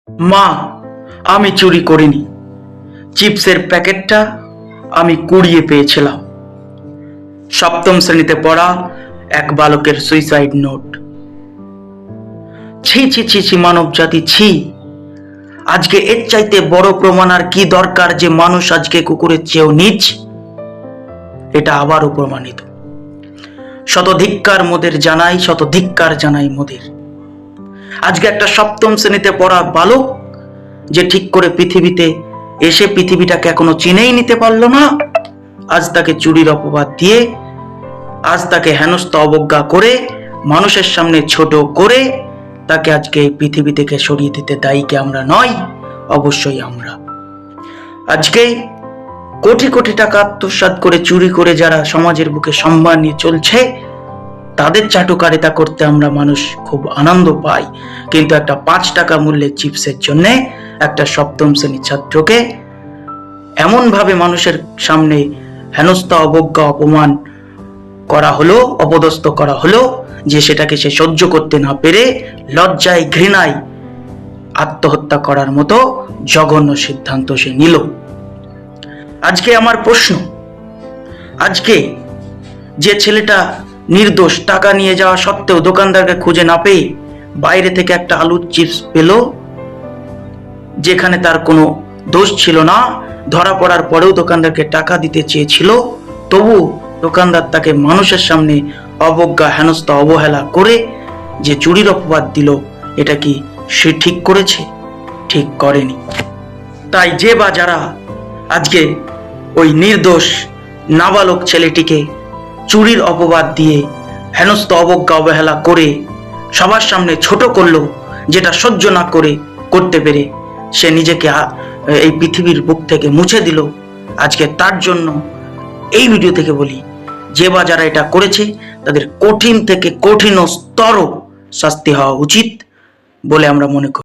মা, আমি চুরি করিনি। চিপসের প্যাকেটটা আমি কুড়িয়ে পেয়েছিলাম। সপ্তম শ্রেণীতে পড়া এক বালকের সুইসাইড নোট। ছি ছি ছি ছি, মানব জাতি ছি। আজকে এর চাইতে বড় প্রমাণ আর কি দরকার যে মানুষ আজকে কুকুরের চেয়েও নীচ? এটা আবারও প্রমাণিত। শতধিক্কার মোদের জানাই, শতধিক্কার জানাই মোদের। আজকে একটা সপ্তম শ্রেণীতে পড়া বালক যে ঠিক করে পৃথিবীতে এসে পৃথিবীটাকে এখনো চিনেই নিতে পারলো না, আজ তাকে চুরির অপবাদ দিয়ে, আজ তাকে হেনস্থা অবজ্ঞা করে, মানুষের সামনে ছোট করে তাকে আজকে এই পৃথিবী থেকে সরিয়ে দিতে দায়ী কে আমরা নয়? অবশ্যই আমরা। আজকে কোটি কোটি টাকা আত্মসাৎ করে চুরি করে যারা সমাজের বুকে সম্মান নিয়ে চলছে, তাদের চাটুকারিতা করতে আমরা মানুষ খুব আনন্দ পাই, কিন্তু একটা 5 টাকা মূল্যের চিপসের জন্য একটা সপ্তম শ্রেণীর ছাত্রকে এমন ভাবে মানুষের সামনে হেনস্থা অবজ্ঞা অপমান করা হলো, অপদস্থ করা হলো, যে সেটাকে সে সহ্য করতে না পেরে লজ্জায় ঘৃণায় আত্মহত্যা করার মতো জঘন্য সিদ্ধান্ত সে নিল। আজকে আমার প্রশ্ন, আজকে যে ছেলেটা নির্দোষ, টাকা নিয়ে যাওয়া সত্ত্বেও দোকানদারকে খুঁজে না পেয়ে বাইরে থেকে একটা আলুর চিপস পেল, যেখানে তার কোনো দোষ ছিল না, ধরা পড়ার পরেও দোকানদারকে টাকা দিতে চেয়েছিল, তবু দোকানদার তাকে মানুষের সামনে অবজ্ঞা হেনস্থা অবহেলা করে যে চুরির অপবাদ দিল, এটা কি সে ঠিক করেছে? ঠিক করেনি। তাই যে বা যারা আজকে ওই নির্দোষ নাবালক ছেলেটিকে চুরির অপবাদ দিয়ে হেনস্থা অবজ্ঞা অবহেলা করে সবার সামনে ছোট করলো, যেটা সহ্য না করে করতে পেরে সে নিজেকে এই পৃথিবীর বুক থেকে মুছে দিল, আজকে তার জন্য এই ভিডিও থেকে বলি, যে বা যারা এটা করেছে তাদের কঠিন থেকে কঠিনতর শাস্তি হওয়া উচিত বলে আমরা মনে করি।